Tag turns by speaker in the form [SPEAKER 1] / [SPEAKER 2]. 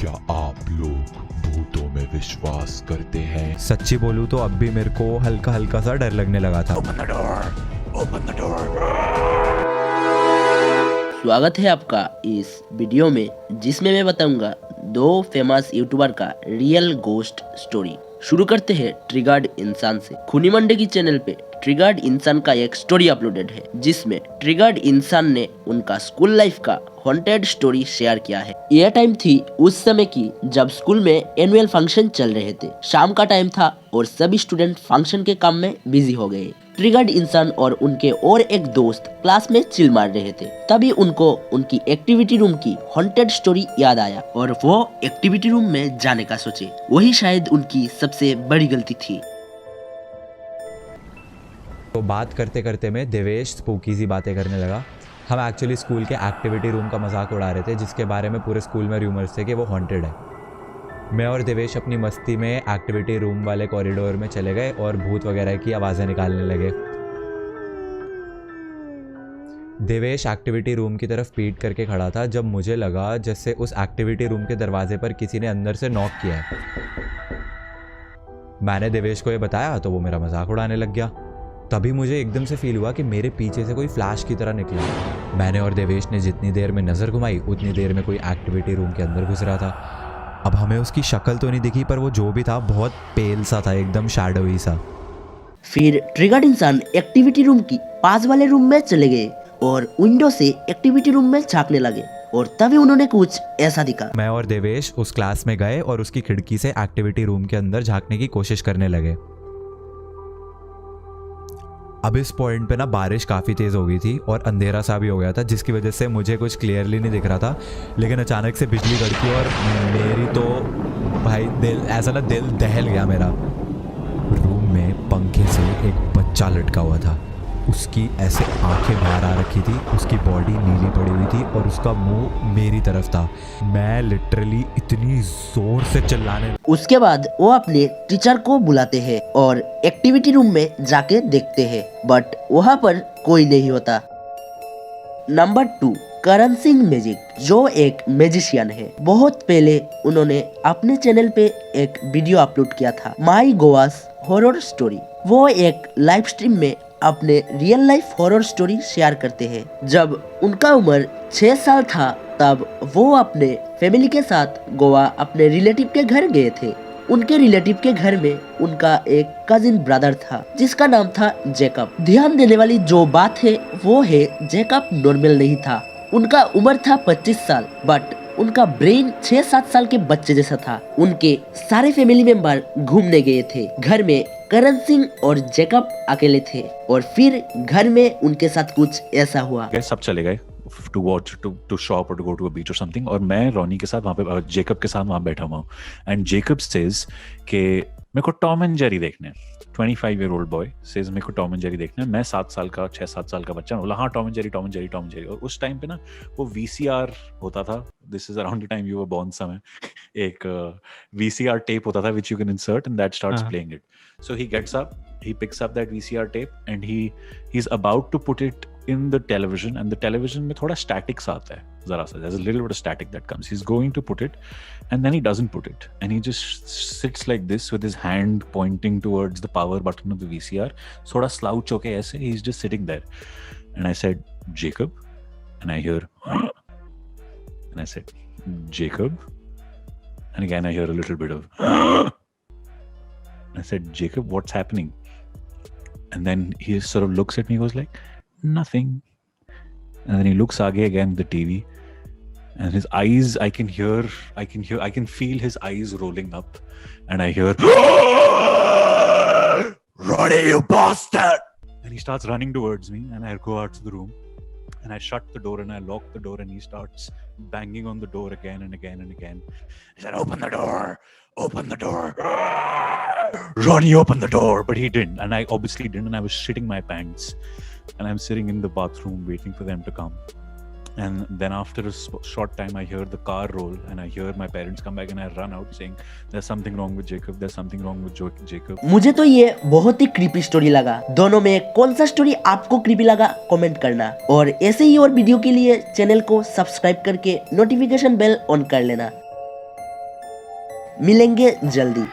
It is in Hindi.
[SPEAKER 1] क्या आप लोग भूतों में विश्वास करते हैं?
[SPEAKER 2] सच्ची बोलूं तो अब भी मेरे को हल्का हल्का सा डर लगने लगा था।
[SPEAKER 1] Open the door! Open the door!
[SPEAKER 3] स्वागत है आपका इस वीडियो में जिसमें मैं बताऊंगा दो फेमस यूट्यूबर का रियल गोस्ट स्टोरी। शुरू करते हैं ट्रिगर्ड इंसान से। खूनी मंडे की चैनल पे ट्रिगर्ड इंसान का एक स्टोरी अपलोडेड है जिसमें ट्रिगर्ड इंसान ने उनका स्कूल लाइफ का हॉन्टेड स्टोरी शेयर किया है। यह टाइम थी उस समय की जब स्कूल में एनुअल फंक्शन चल रहे थे। शाम का टाइम था और सभी स्टूडेंट फंक्शन के काम में बिजी हो गए। ट्रिगर्ड इंसान और उनके और एक दोस्त क्लास में चिल मार रहे थे। तभी उनको उनकी एक्टिविटी रूम की हॉन्टेड स्टोरी याद आया और वो एक्टिविटी रूम में जाने का सोचे। वही शायद उनकी सबसे बड़ी गलती थी।
[SPEAKER 2] तो बात करते करते में देवेश स्पूकी सी बातें करने लगा। हम एक्चुअली स्कूल के एक्टिविटी रूम का मजाक उड़ा रहे थे जिसके बारे में पूरे स्कूल में रूमर्स थे कि वो हॉन्टेड है। मैं और देवेश अपनी मस्ती में एक्टिविटी रूम वाले कॉरिडोर में चले गए और भूत वगैरह की आवाज़ें निकालने लगे। देवेश एक्टिविटी रूम की तरफ पीठ करके खड़ा था जब मुझे लगा जैसे उस एक्टिविटी रूम के दरवाजे पर किसी ने अंदर से नॉक किया है। मैंने देवेश को ये बताया तो वो मेरा मजाक उड़ाने लग गया। तभी मुझे एकदम से फील हुआ कि मेरे पीछे से कोई फ्लैश की तरह निकला। मैंने और देवेश ने जितनी देर में नज़र घुमाई उतनी देर में कोई एक्टिविटी रूम के अंदर घुस रहा था। अब हमें उसकी शक्ल तो नहीं दिखी पर वो जो भी था बहुत पेल सा था, एकदम शैडोई सा।
[SPEAKER 3] फिर ट्रिगर्ड इंसान एक्टिविटी रूम की पास वाले रूम में चले गए और विंडो से एक्टिविटी रूम में झांकने लगे और तभी उन्होंने कुछ ऐसा दिखा।
[SPEAKER 2] मैं और देवेश उस क्लास में गए और उसकी खिड़की से एक्टिविटी रूम के अंदर झांकने की कोशिश करने लगे। अब इस पॉइंट पे ना बारिश काफ़ी तेज़ हो गई थी और अंधेरा सा भी हो गया था जिसकी वजह से मुझे कुछ क्लियरली नहीं दिख रहा था। लेकिन अचानक से बिजली कड़की और मेरी तो भाई दिल ऐसा ना दिल दहल गया मेरा। रूम में पंखे से एक बच्चा लटका हुआ था। उसकी ऐसे आंखें बाहर आ रखी थी, उसकी बॉडी नीली पड़ी हुई थी और उसका मुंह मेरी तरफ था। मैं लिटरली इतनी जोर से चिल्लाने।
[SPEAKER 3] उसके बाद वो अपने टीचर को बुलाते हैं और एक्टिविटी रूम में जाके देखते हैं बट वहाँ पर कोई नहीं होता। नंबर 2, करण सिंह मैजिक, जो एक मैजिशियन है। बहुत पहले उन्होंने अपने चैनल पे एक वीडियो अपलोड किया था, माई गोवास हॉरर स्टोरी। वो एक लाइव स्ट्रीम में अपने real life horror story share करते हैं। जब उनका उम्र 6 साल था तब वो अपने फैमिली के साथ गोवा अपने रिलेटिव के घर गए थे। उनके रिलेटिव के घर में उनका एक कजिन ब्रदर था जिसका नाम था जेकब। ध्यान देने वाली जो बात है वो है जेकब नॉर्मल नहीं था। उनका उम्र था 25 साल बट उनका ब्रेन 6-7 साल के बच्चे जैसा था। उनके सारे फैमिली मेंबर घूमने गए थे। घर में करण सिंह और जेकब अकेले थे और फिर घर में उनके साथ कुछ ऐसा हुआ।
[SPEAKER 4] सब चले गए टू वॉच टू शॉप और टू गो टू अ बीच और समथिंग और मैं रॉनी के साथ वहाँ पे जेकब के साथ वहाँ बैठा हुआ हूँ एंड जेकब सेज के मेरे को टॉम एंड जेरी देखने। 25-year-old बॉय सेज मेरे को टॉम एंड जेरी देखना है। मैं 6-7 साल का बच्चा बोला हाँ टॉम एंड जेरी। और उस टाइम पे ना वो VCR होता था। This is around the time you were born समय। एक VCR टेप होता था which you can insert and that starts playing it. So he gets up, he picks up that VCR tape and he's about to put it in the television and the television में थोड़ा static सा आता है जरा सा, there's a little bit of static that comes. He's going to put it and then he doesn't put it and he just sits like this with his hand pointing towards the power button of the VCR. थोड़ा slouch होके ऐसे, he's just sitting there and I said Jacob and I hear and I said Jacob and again I hear a little bit of I said Jacob, what's happening? And then he sort of looks at me, goes like, nothing. And then he looks again at the TV, and his eyes, I can feel his eyes rolling up, and I hear,
[SPEAKER 1] Ronnie, you bastard!
[SPEAKER 4] and he starts running towards me, and I go out to the room, and I shut the door and I lock the door, and he starts banging on the door again and again and again.
[SPEAKER 1] He said, open the door! Open the door! Ronnie, open the door!
[SPEAKER 4] But he didn't, and I obviously didn't, and I was shitting my pants, and I'm sitting in the bathroom waiting for them to come. And then after a short time, I hear the car roll, and I hear my parents come back, and I run out saying, "There's something wrong with Jacob. There's something wrong with Jacob."
[SPEAKER 3] मुझे तो ये बहुत ही क्रीपी स्टोरी लगा। दोनों में कौन सा स्टोरी आपको क्रीपी लगा कमेंट करना और ऐसे ही और वीडियो के लिए चैनल को सब्सक्राइब करके नोटिफिकेशन बेल ऑन कर लेना। मिलेंगे जल्दी।